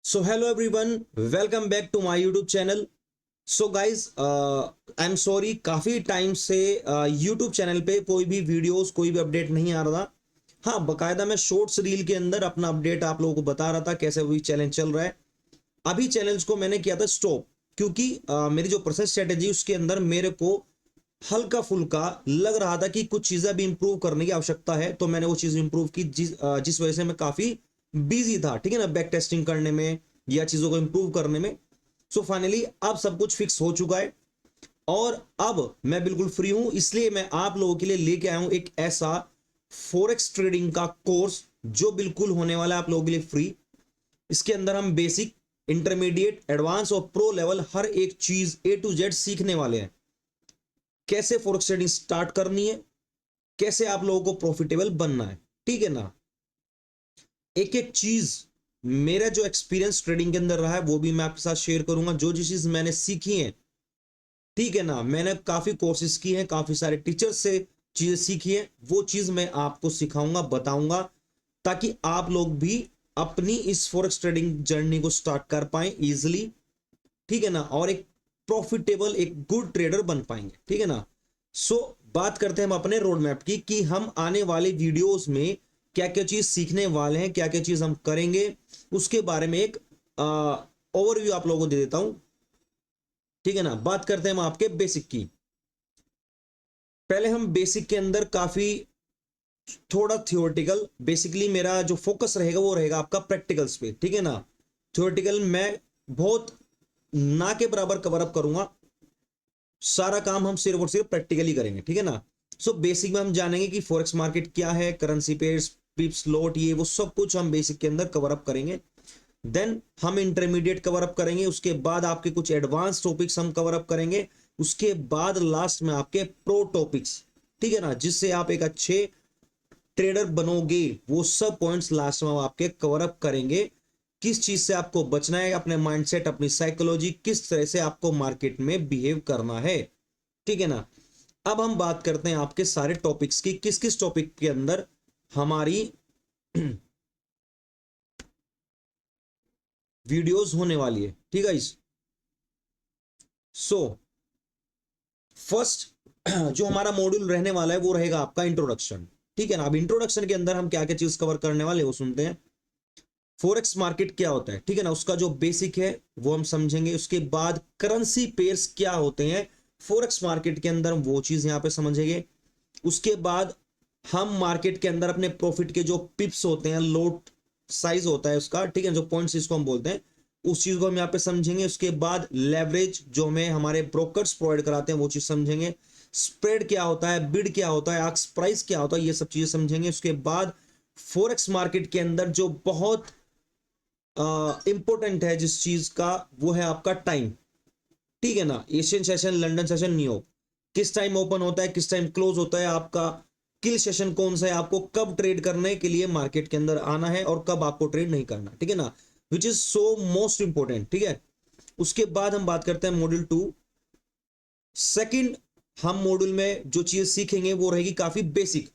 So hello everyone, welcome back to my YouTube channel. So guys, I am sorry, काफ़ी time से YouTube channel पे कोई भी videos कोई भी अपडेट नहीं आ रहा था। हाँ, बकायदा मैं शॉर्ट्स रील के अंदर अपना अपडेट आप लोगों को बता रहा था कैसे वही चैलेंज चल रहा है। अभी चैलेंज को मैंने किया था स्टॉप, क्योंकि मेरी जो प्रोसेस स्ट्रेटेजी उसके अंदर मेरे को हल्का फुल्का लग रहा था कि कुछ चीज़ें भी इंप्रूव करने की आवश्यकता है, तो मैंने वो चीज़ इंप्रूव की जिस वजह से मैं काफ़ी बिजी था, ठीक है ना, बैक टेस्टिंग करने में या चीज़ों को इंप्रूव करने में। सो फाइनली अब सब कुछ फिक्स हो चुका है और अब मैं बिल्कुल फ्री हूं, इसलिए मैं आप लोगों के लिए लेके आया हूं एक ऐसा फॉरेक्स ट्रेडिंग का कोर्स जो बिल्कुल होने वाला है आप लोगों के लिए फ्री। इसके अंदर हम बेसिक, इंटरमीडिएट, एडवांस और प्रो लेवल हर एक चीज ए टू जेड सीखने वाले हैं। कैसे फॉरेक्स ट्रेडिंग स्टार्ट करनी है, कैसे आप लोगों को प्रॉफिटेबल बनना है, ठीक है ना। एक एक चीज मेरा जो एक्सपीरियंस ट्रेडिंग के अंदर रहा है वो भी मैं आपके साथ शेयर करूंगा। जो जो चीज मैंने सीखी है, ठीक है ना, मैंने काफी कोर्सेज की हैं, काफी सारे टीचर्स से चीजें सीखी है, वो चीज मैं आपको सिखाऊंगा, बताऊंगा, ताकि आप लोग भी अपनी इस फॉरेक्स ट्रेडिंग जर्नी को स्टार्ट कर पाए इजिली, ठीक है ना, और एक प्रॉफिटेबल, एक गुड ट्रेडर बन पाएंगे, ठीक है ना। सो बात करते हैं हम अपने रोड मैप की कि हम आने वाले वीडियोस में क्या क्या चीज सीखने वाले हैं, क्या क्या चीज हम करेंगे, उसके बारे में एक ओवरव्यू आप लोगों को दे देता हूं, ठीक है ना। बात करते हैं हम आपके बेसिक की। पहले हम बेसिक के अंदर काफी थोड़ा थियोरेटिकल, बेसिकली मेरा जो फोकस रहेगा वो रहेगा आपका प्रैक्टिकल्स पे, ठीक है ना। थियोरेटिकल मैं बहुत ना के बराबर कवर अप करूंगा, सारा काम हम सिर्फ और सिर्फ प्रैक्टिकली करेंगे, ठीक है ना। सो बेसिक में हम जानेंगे कि फॉरेक्स मार्केट क्या है, करेंसी पेयर्स, पिप्स, लोट, ये वो सब कुछ हम बेसिक के अंदर कवर अप करेंगे। देन हम इंटरमीडिएट कवर अप करेंगे, उसके बाद आपके कुछ एडवांस टॉपिक्स हम कवर अप करेंगे, उसके बाद लास्ट में आपके प्रो टॉपिक्स, ठीक है ना, जिससे आप एक अच्छे ट्रेडर बनोगे। वो सब पॉइंट्स लास्ट में हम आपके कवर अप करेंगे। किस चीज से आपको बचना है, अपने माइंडसेट, अपनी साइकोलॉजी, किस तरह से आपको मार्केट में बिहेव करना है, ठीक है ना। अब हम बात करते हैं आपके सारे टॉपिक्स की, किस किस टॉपिक के अंदर हमारी वीडियोस होने वाली है, ठीक है इस। सो फर्स्ट जो हमारा मॉड्यूल रहने वाला है वो रहेगा आपका इंट्रोडक्शन, ठीक है ना। अब इंट्रोडक्शन के अंदर हम क्या क्या चीज कवर करने वाले वो सुनते हैं। फॉरेक्स मार्केट क्या होता है, ठीक है ना, उसका जो बेसिक है वो हम समझेंगे। उसके बाद करेंसी पेयर्स क्या होते हैं फॉरेक्स मार्केट के अंदर, वो चीज यहां पे समझेंगे। उसके बाद हम मार्केट के अंदर अपने प्रॉफिट के जो पिप्स होते हैं, लोट साइज होता है उसका, ठीक है, जो पॉइंट्स इसको हम बोलते हैं, उस चीज को हम यहाँ पे समझेंगे। उसके बाद लेवरेज जो हमें हमारे ब्रोकर्स प्रोवाइड कराते हैं वो चीज समझेंगे। स्प्रेड क्या होता है, बिड क्या होता है, आस्क प्राइस क्या होता है, ये सब चीजें समझेंगे। उसके बाद फॉरेक्स मार्केट के अंदर जो बहुत इंपॉर्टेंट है जिस चीज का, वो है आपका टाइम, ठीक है ना। Asian session, London session, New York, किस टाइम ओपन होता है, किस टाइम क्लोज होता है, आपका किल सेशन कौन सा है, आपको कब ट्रेड करने के लिए मार्केट के अंदर आना है और कब आपको ट्रेड नहीं करना, ठीक है ना, which is so most important, ठीक है। उसके बाद हम बात करते हैं मॉड्यूल 2। सेकंड, हम मॉड्यूल में जो चीज सीखेंगे वो रहेगी काफी बेसिक।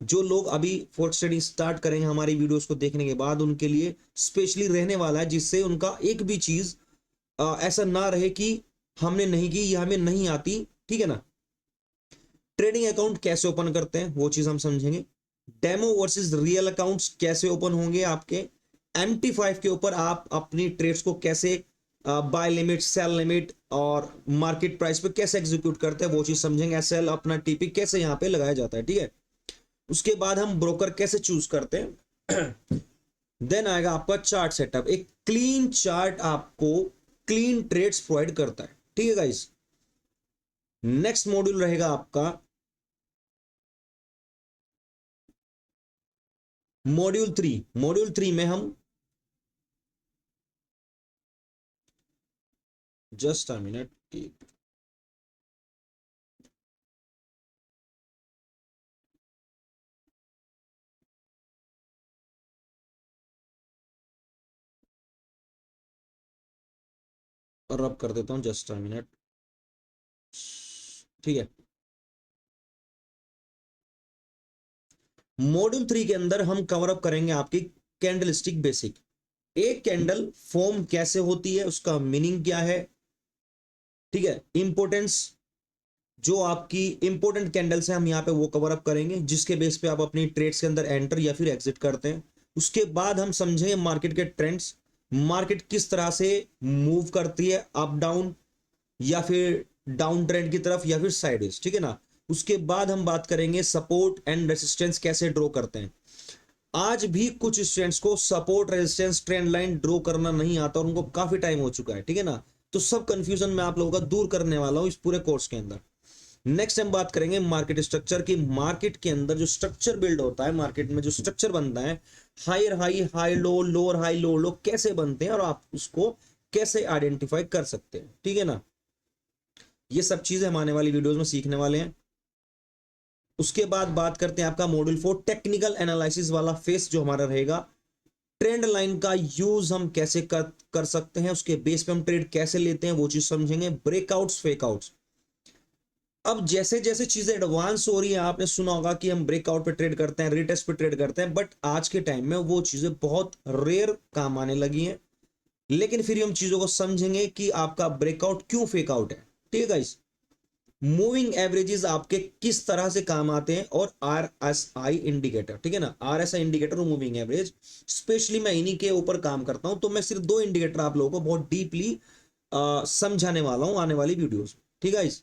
जो लोग अभी फोर्थ स्टडी स्टार्ट करेंगे हमारी वीडियोस को देखने के बाद, उनके लिए स्पेशली रहने वाला है, जिससे उनका एक भी चीज ऐसा ना रहे कि हमने नहीं की या हमें नहीं आती, ठीक है ना। ट्रेडिंग अकाउंट कैसे ओपन करते हैं वो चीज हम समझेंगे। डेमो वर्सेस रियल अकाउंट्स कैसे ओपन होंगे आपके। MT5 के ऊपर आप अपनी ट्रेड्स को कैसे बाय लिमिट, सेल लिमिट और मार्केट प्राइस पे कैसे एग्जीक्यूट करते हैं वो चीज समझेंगे। SL अपना TP कैसे यहाँ पे लगाया जाता है, ठीक है। उसके बाद हम ब्रोकर कैसे चूज करते हैं। देन आएगा आपका चार्ट सेटअप, एक क्लीन चार्ट आपको क्लीन ट्रेड्स प्रोवाइड करता है, ठीक है गाइस। नेक्स्ट मॉड्यूल रहेगा आपका मॉड्यूल 3। मॉड्यूल 3 में हम, जस्ट अ मिनट, रब कर देता हूं, जस्ट अ मिनट, ठीक है। मॉड्यूल 3 के अंदर हम कवर अप करेंगे आपकी कैंडलस्टिक बेसिक, एक कैंडल फॉर्म कैसे होती है, उसका मीनिंग क्या है, ठीक है, इंपॉर्टेंस, जो आपकी इंपॉर्टेंट कैंडल्स है हम यहाँ पे वो कवर अप करेंगे, जिसके बेस पे आप अपनी ट्रेड्स के अंदर एंटर या फिर एग्जिट करते हैं। उसके बाद हम समझेंगे मार्केट के ट्रेंड्स, मार्केट किस तरह से मूव करती है, अप डाउन या फिर डाउन ट्रेंड की तरफ या फिर साइडवेज, ठीक है ना। उसके बाद हम बात करेंगे सपोर्ट एंड रेसिस्टेंस कैसे ड्रॉ करते हैं। आज भी कुछ स्टूडेंट्स को support resistance trend line draw करना नहीं आता और उनको काफी टाइम हो चुका है, ठीक है ना। तो सब कंफ्यूजन मैं आप लोगों का दूर करने वाला हूं इस पूरे कोर्स के अंदर। नेक्स्ट हम बात करेंगे मार्केट स्ट्रक्चर की, मार्केट के अंदर जो स्ट्रक्चर बिल्ड होता है, मार्केट में जो स्ट्रक्चर बनता है, higher high, high low, lower high, lower low कैसे बनते हैं और आप उसको कैसे आइडेंटिफाई कर सकते हैं, ठीक है ना। ये सब चीजें हम आने वाली वीडियोस में सीखने वाले हैं। उसके बाद बात करते हैं आपका मॉड्यूल 4 टेक्निकल एनालिसिस वाला फेस जो हमारा रहेगा। ट्रेंड लाइन का यूज हम कैसे कर सकते हैं, उसके बेस पे हम ट्रेड कैसे लेते हैं वो चीज समझेंगे। ब्रेकआउट्स, फेकआउट्स, अब जैसे जैसे चीजें एडवांस हो रही है, आपने सुना होगा कि हम ब्रेकआउट पे ट्रेड करते हैं, रिटेस्ट पे ट्रेड करते हैं, बट आज के टाइम में वो चीजें बहुत रेयर काम आने लगी हैं। लेकिन फिर हम चीजों को समझेंगे कि आपका ब्रेकआउट क्यों फेकआउट है, ठीक है गाइस। मूविंग एवरेजेस आपके किस तरह से काम आते हैं और आरएसआई इंडिकेटर, ठीक है ना, आरएसआई इंडिकेटर और मूविंग एवरेज, स्पेशली मैं इन्हीं के ऊपर काम करता हूं, तो मैं सिर्फ दो इंडिकेटर आप लोगों को बहुत डीपली समझाने वाला हूं आने वाली वीडियोस, ठीक है गाइस।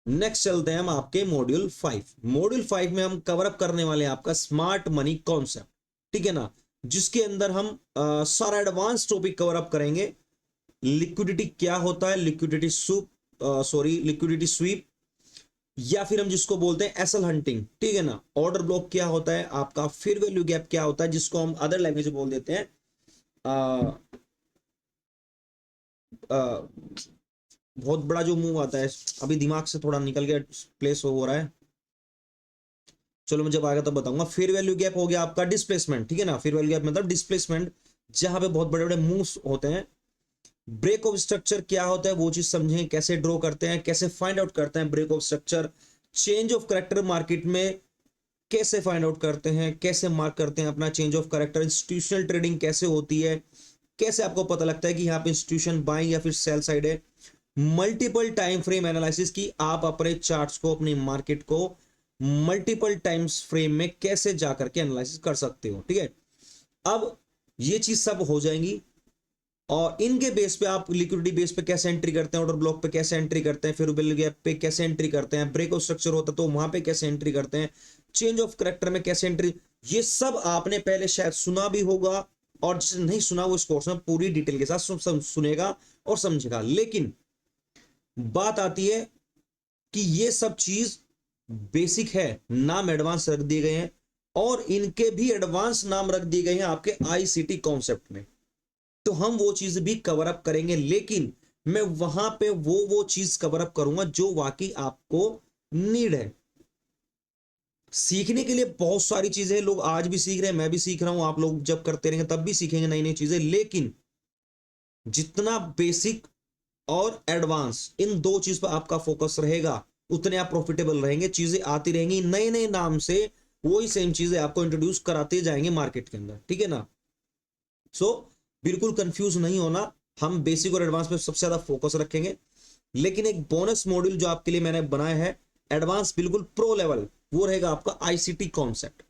नेक्स्ट चलते हैं हम आपके मॉड्यूल 5। मॉड्यूल 5 में हम कवर अप करने वाले हैं आपका स्मार्ट मनी कॉन्सेप्ट, ठीक है ना, जिसके अंदर हम सारा एडवांस टॉपिक कवर अप करेंगे। लिक्विडिटी क्या होता है, लिक्विडिटी लिक्विडिटी स्वीप, या फिर हम जिसको बोलते हैं एसएल हंटिंग, ठीक है ना। ऑर्डर ब्लॉक क्या होता है आपका, फिर वैल्यू गैप क्या होता है, जिसको हम अदर लैंग्वेज में बोल देते हैं आ, आ, बहुत बड़ा जो मुंह आता है, अभी दिमाग से थोड़ा निकल गया, प्लेस हो रहा है, चलो मुझे आएगा तब बताऊंगा। फेयर वैल्यू गैप हो गया आपका डिस्प्लेसमेंट, ठीक है ना, फेयर वैल्यू गैप मतलब डिस्प्लेसमेंट, जहां पे बहुत बड़े बड़े मूव्स होते हैं। ब्रेक ऑफ स्ट्रक्चर क्या होता है वो चीज समझें, कैसे ड्रॉ करते हैं, कैसे फाइंड आउट करते हैं break of structure. Change of character market में कैसे फाइंड आउट करते हैं, कैसे मार्क करते हैं अपना change of character. Institutional trading कैसे होती है, कैसे आपको पता लगता है कि यहाँ पे इंस्टीट्यूशन बाइंग या फिर सेल साइड है। मल्टीपल टाइम फ्रेम एनालिसिस की, आप अपने चार्ट्स को, अपनी मार्केट को मल्टीपल टाइम्स फ्रेम में कैसे जाकर के एनालिसिस कर सकते हो, ठीक है। अब ये चीज सब हो जाएंगी और इनके बेस पे आप लिक्विडिटी बेस पे कैसे एंट्री करते हैं, ऑर्डर ब्लॉक पे कैसे एंट्री करते हैं, फिर बिल गैप पे कैसे एंट्री करते हैं, ब्रेक ऑफ स्ट्रक्चर होता है तो वहां पे कैसे एंट्री करते हैं, चेंज ऑफ करेक्टर में कैसे एंट्री, ये सब आपने पहले शायद सुना भी होगा, और जिसने नहीं सुना वो इस कोर्स में पूरी डिटेल के साथ सुनेगा और समझेगा। लेकिन बात आती है कि ये सब चीज बेसिक है, नाम एडवांस रख दिए गए हैं और इनके भी एडवांस नाम रख दिए गए हैं आपके आईसीटी कॉन्सेप्ट में, तो हम वो चीज भी कवर अप करेंगे। लेकिन मैं वहां पे वो चीज कवर अप करूंगा जो वाकई आपको नीड है। सीखने के लिए बहुत सारी चीजें लोग आज भी सीख रहे हैं, मैं भी सीख रहा हूं, आप लोग जब करते रहेंगे तब भी सीखेंगे नई नई चीजें। लेकिन जितना बेसिक और एडवांस इन दो चीज पर आपका फोकस रहेगा उतने आप प्रॉफिटेबल रहेंगे। चीजें आती रहेंगी नए नए नाम से, वही सेम चीजें आपको इंट्रोड्यूस कराते जाएंगे मार्केट के अंदर, ठीक है ना। सो बिल्कुल कंफ्यूज नहीं होना, हम बेसिक और एडवांस पे सबसे ज्यादा फोकस रखेंगे। लेकिन एक बोनस मॉड्यूल जो आपके लिए मैंने बनाया है एडवांस बिल्कुल प्रो लेवल, वो रहेगा आपका आईसीटी कॉन्सेप्ट,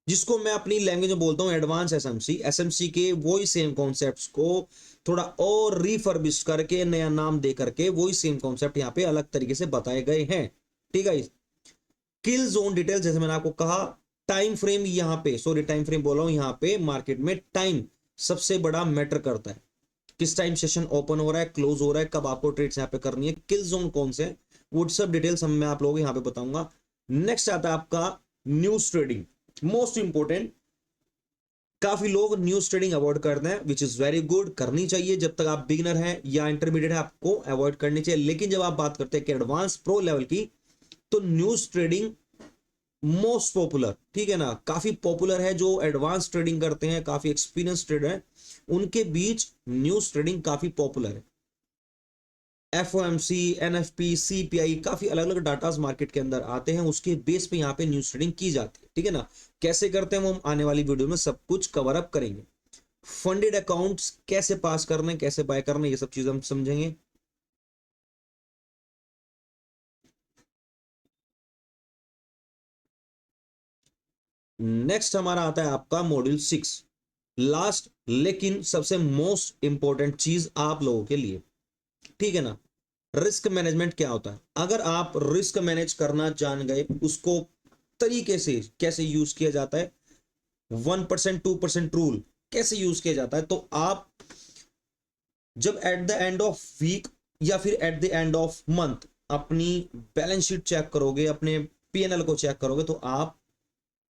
जिसको मैं अपनी लैंग्वेज में बोलता हूं एडवांस एसएमसी। एसएमसी के वही सेम कॉन्सेप्ट्स को थोड़ा और रिफर्बिश करके नया नाम दे करके वही सेम कॉन्सेप्ट यहाँ पे अलग तरीके से बताए गए हैं, ठीक है। किल जोन डिटेल, जैसे मैंने आपको कहा, टाइम फ्रेम, यहाँ पे सॉरी टाइम फ्रेम बोला हूं, यहाँ पे मार्केट में टाइम सबसे बड़ा मैटर करता है। किस टाइम सेशन ओपन हो रहा है, क्लोज हो रहा है, कब आपको ट्रेड्स यहाँ पे करनी है, किल जोन कौन से, वो सब डिटेल्स मैं आप लोगों को यहाँ पे बताऊंगा। नेक्स्ट आता है आपका न्यूज ट्रेडिंग, मोस्ट इंपोर्टेंट। काफी लोग न्यूज ट्रेडिंग अवॉइड करते हैं, विच इज वेरी गुड, करनी चाहिए जब तक आप बिगिनर हैं या इंटरमीडिएट है, आपको अवॉइड करनी चाहिए। लेकिन जब आप बात करते हैं कि एडवांस प्रो लेवल की, तो न्यूज ट्रेडिंग मोस्ट पॉपुलर, ठीक है ना, काफी पॉपुलर है। जो एडवांस ट्रेडिंग करते हैं, काफी एक्सपीरियंस ट्रेडर है, उनके बीच न्यूज ट्रेडिंग काफी पॉपुलर है। FOMC, NFP, CPI, काफी अलग अलग डाटाज मार्केट के अंदर आते हैं, उसके बेस पे यहाँ पे न्यूज ट्रेडिंग की जाती है, ठीक है ना। कैसे करते हैं वो हम आने वाली वीडियो में सब कुछ कवर अप करेंगे। फंडेड अकाउंट्स कैसे पास करने, कैसे बाय करने, ये सब चीजें हम समझेंगे। नेक्स्ट हमारा आता है आपका मॉड्यूल 6, लास्ट लेकिन सबसे मोस्ट इंपॉर्टेंट चीज आप लोगों के लिए, ठीक है ना। रिस्क मैनेजमेंट क्या होता है, अगर आप रिस्क मैनेज करना जान गए, उसको तरीके से कैसे यूज किया जाता है, 1% 2% रूल कैसे यूज किया जाता है, तो आप जब at the end of week या फिर at the end of month अपनी बैलेंस शीट चेक करोगे, अपने P&L को चेक करोगे, तो आप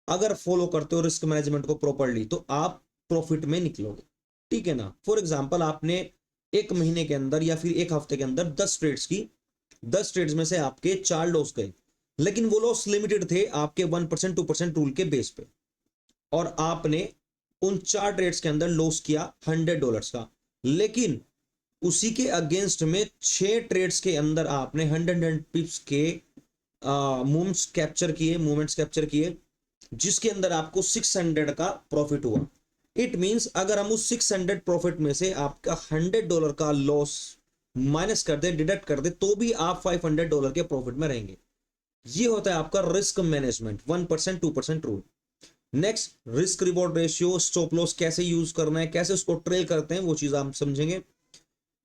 अगर फॉलो करते हो रिस्क मैनेजमेंट को प्रॉपरली, तो आप प्रॉफिट में निकलोगे, ठीक है ना। फॉर एग्जांपल आपने एक महीने के अंदर या फिर एक हफ्ते के अंदर 10 ट्रेड्स की, 10 ट्रेड्स में से आपके 4 लॉस गए, लेकिन वो लॉस लिमिटेड थे आपके 1% 2% रूल के बेस पे, और आपने उन 4 ट्रेड्स के अंदर लॉस किया $100 का, लेकिन उसी के अगेंस्ट में 6 ट्रेड्स के अंदर आपने 100 पिप्स के मूवमेंट्स कैप्चर किए, जिसके अंदर आपको 600 का प्रॉफिट हुआ। इट मींस अगर हम उस 600 प्रॉफिट में से आपका $100 का लॉस माइनस कर दे, डिडक्ट कर दे, तो भी आप $500 के प्रॉफिट में रहेंगे। ये होता है आपका risk management, 1% 2% rule. Next, risk reward ratio, stop loss कैसे यूज करना है, कैसे उसको ट्रेल करते हैं, वो चीज आप समझेंगे।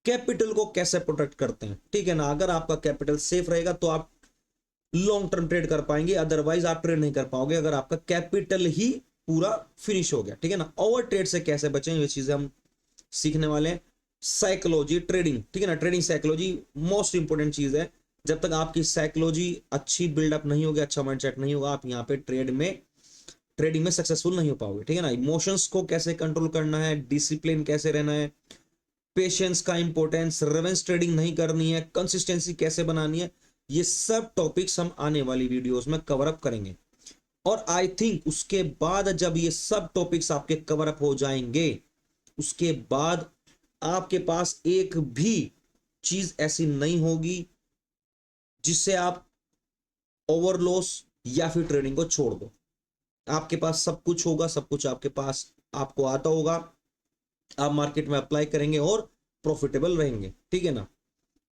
कैपिटल को कैसे प्रोटेक्ट करते हैं, ठीक है ना। अगर आपका कैपिटल सेफ रहेगा तो आप लॉन्ग टर्म ट्रेड कर पाएंगे, अदरवाइज आप ट्रेड नहीं कर पाओगे अगर आपका कैपिटल ही पूरा फिनिश हो गया, ठीक है ना। ओवर ट्रेड से कैसे बचें, ये चीजें हम सीखने वाले हैं। साइकोलॉजी ट्रेडिंग, ठीक है ना, ट्रेडिंग साइकोलॉजी मोस्ट इंपोर्टेंट चीज है। जब तक आपकी साइकोलॉजी अच्छी बिल्डअप नहीं होगी, अच्छा माइंडसेट नहीं होगा, आप यहाँ पे ट्रेडिंग में सक्सेसफुल नहीं हो पाओगे, ठीक है ना। इमोशंस को कैसे कंट्रोल करना है, डिसिप्लिन कैसे रहना है, पेशेंस का इंपॉर्टेंस, रिवेंज ट्रेडिंग नहीं करनी है, कंसिस्टेंसी कैसे बनानी है, ये सब टॉपिक्स हम आने वाली वीडियोस में कवर अप करेंगे। और आई थिंक उसके बाद जब ये सब टॉपिक्स आपके कवर अप हो जाएंगे, उसके बाद आपके पास एक भी चीज ऐसी नहीं होगी जिससे आप ओवर लॉस या फिर ट्रेडिंग को छोड़ दो। आपके पास सब कुछ होगा, सब कुछ आपके पास आपको आता होगा, आप मार्केट में अप्लाई करेंगे और प्रॉफिटेबल रहेंगे, ठीक है ना।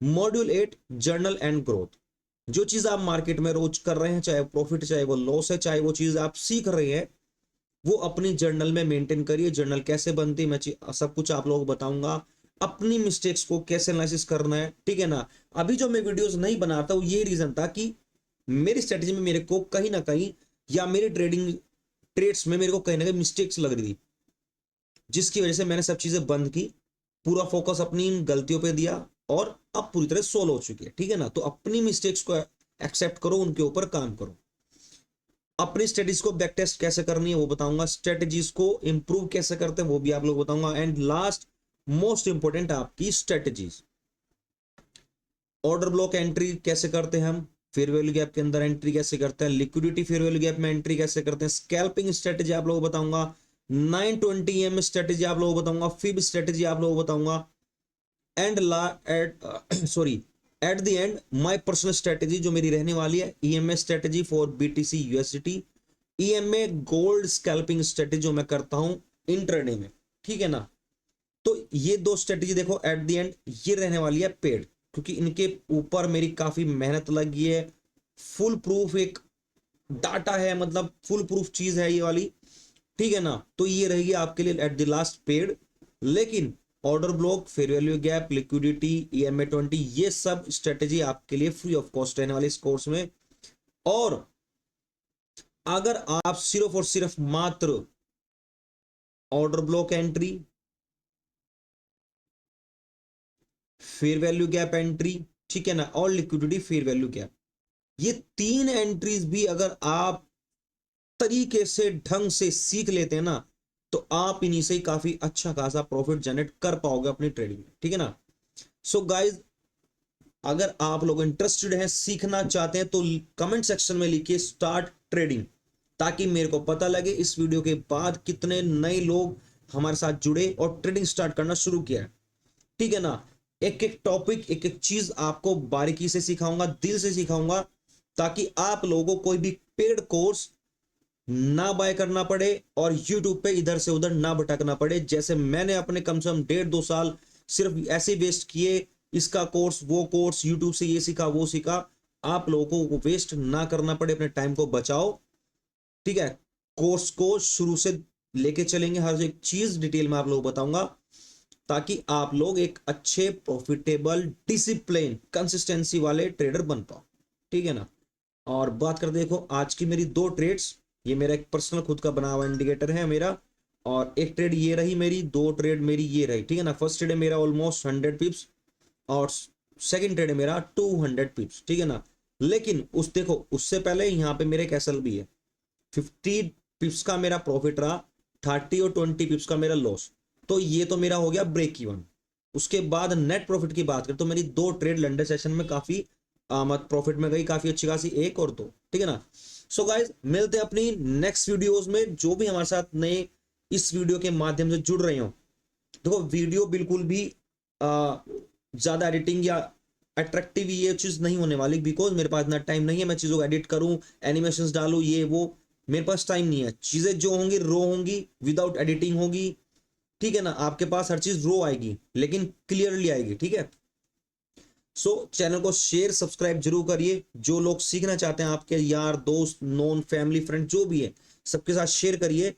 Module 8, journal and growth. जो चीज आप मार्केट में रोज कर रहे हैं, चाहे प्रॉफिट चाहे वो लॉस है, चाहे वो चीज आप सीख रहे हैं, वो अपनी जर्नल में मेंटेन करिए। जर्नल कैसे बनती है मैं सब कुछ आप लोगों को बताऊंगा। अपनी मिस्टेक्स को कैसे एनालिसिस करना है, ठीक है ना। अभी जो मैं वीडियोस नहीं बनाता हूं, ये रीजन था कि मेरी स्ट्रेटेजी में मेरे को कहीं ना कहीं, या मेरी ट्रेड्स में मेरे को कहीं ना कहीं मिस्टेक्स लग रही थी, जिसकी वजह से मैंने सब चीजें बंद की, पूरा फोकस अपनी गलतियों पे दिया, और अब पूरी तरह सोल्व हो चुकी है, ठीक है ना। तो अपनी मिस्टेक्स को एक्सेप्ट करो, उनके ऊपर काम करो। अपनी स्ट्रेटेजीज को बैक टेस्ट कैसे करनी है वो बताऊंगा, स्ट्रेटेजीज को इंप्रूव कैसे करते हैं वो भी आप लोग बताऊंगा। एंड लास्ट मोस्ट इंपोर्टेंट, आपकी स्ट्रेटेजीज, ऑर्डर ब्लॉक एंट्री कैसे करते हैं हम, फेयर वैल्यू गैप के अंदर एंट्री कैसे करते हैं, लिक्विडिटी फेयर वैल्यू गैप में एंट्री कैसे करते हैं, स्कैल्पिंग स्ट्रेटेजी आप लोगों को बताऊंगा, 920 EM स्ट्रेटेजी आप लोगों को बताऊंगा, फिब स्ट्रेटेजी आप लोगों को बताऊंगा, and at the end my personal strategy जो मेरी रहने वाली है, EMA strategy for BTC USDT, EMA gold scalping strategy जो मैं करता हूं इंट्राडे में, ठीक है ना। तो ये दो स्ट्रेटेजी देखो एट द एंड ये रहने वाली है पेड, क्योंकि इनके ऊपर मेरी काफी मेहनत लगी है, फुल प्रूफ एक डाटा है, मतलब फुल प्रूफ चीज है ये वाली, ठीक है ना। तो ये रहेगी आपके लिए एट द लास्ट पेड। लेकिन order block, fair value gap, liquidity, EMA 20, ये सब स्ट्रेटेजी आपके लिए फ्री ऑफ कॉस्ट रहने वाली इस कोर्स में। और अगर आप सिर्फ और सिर्फ मात्र order block entry, fair value gap entry, ठीक है ना, और लिक्विडिटी फेयर वैल्यू गैप, ये 3 एंट्रीज भी अगर आप तरीके से ढंग से सीख लेते हैं ना, तो आप इन्हीं से ही काफी अच्छा खासा प्रॉफिट जनरेट कर पाओगे अपनी ट्रेडिंग में, ठीक है ना। सो गाइज, अगर आप लोग इंटरेस्टेड हैं, सीखना चाहते हैं, तो कमेंट सेक्शन में लिखिए स्टार्ट ट्रेडिंग, ताकि मेरे को पता लगे इस वीडियो के बाद कितने नए लोग हमारे साथ जुड़े और ट्रेडिंग स्टार्ट करना शुरू किया है, ठीक है ना। एक एक टॉपिक, एक एक चीज आपको बारीकी से सिखाऊंगा, दिल से सिखाऊंगा, ताकि आप लोगों को कोई भी पेड कोर्स ना बाय करना पड़े और YouTube पे इधर से उधर ना भटकना पड़े। जैसे मैंने अपने कम से कम 1.5-2 साल सिर्फ ऐसे वेस्ट किए, इसका कोर्स वो कोर्स, YouTube से ये सीखा वो सीखा। आप लोगों को वेस्ट ना करना पड़े, अपने टाइम को बचाओ, ठीक है। कोर्स को शुरू से लेके चलेंगे, हर एक चीज डिटेल में आप लोगों को बताऊंगा, ताकि आप लोग एक अच्छे प्रॉफिटेबल डिसिप्लिन कंसिस्टेंसी वाले ट्रेडर बन पाओ, ठीक है ना। और बात कर, देखो आज की मेरी 2 ट्रेड्स, ये मेरा एक पर्सनल खुद का बना हुआ इंडिकेटर है मेरा, और एक ट्रेड ये रही मेरी, 2 ट्रेड मेरी ये रही, ठीक है ना। फर्स्ट ट्रेड है मेरा ऑलमोस्ट 100 पिप्स, और सेकंड ट्रेड है मेरा 200 पिप्स, ठीक है ना। लेकिन उस देखो उससे पहले यहाँ पे मेरे एक एसएल भी है, 50 पिप्स का मेरा प्रॉफिट रहा, 30 और 20 पिप्स का मेरा लॉस। तो ये तो मेरा हो गया ब्रेक इवन। उसके बाद नेट प्रॉफिट की बात करें तो मेरी 2 ट्रेड लंडन सेशन में काफी मत प्रॉफिट में गई, काफी अच्छी खासी, 1 और 2, ठीक है ना। सो गाइज मिलते हैं अपनी नेक्स्ट वीडियोस में। जो भी हमारे साथ नए इस वीडियो के माध्यम से जुड़ रहे हो, देखो वीडियो बिल्कुल भी ज्यादा एडिटिंग या अट्रैक्टिव ये चीज नहीं होने वाली, बिकॉज मेरे पास इतना टाइम नहीं है मैं चीजों को एडिट करूं, एनिमेशंस डालूं, ये वो, मेरे पास टाइम नहीं है। चीजें जो होंगी रो होंगी, विदाउट एडिटिंग होगी, ठीक है ना। आपके पास हर चीज रो आएगी लेकिन क्लियरली आएगी, ठीक है। सो चैनल को शेयर सब्सक्राइब जरूर करिए। जो लोग सीखना चाहते हैं, आपके यार दोस्त नॉन फैमिली फ्रेंड जो भी है, सबके साथ शेयर करिए,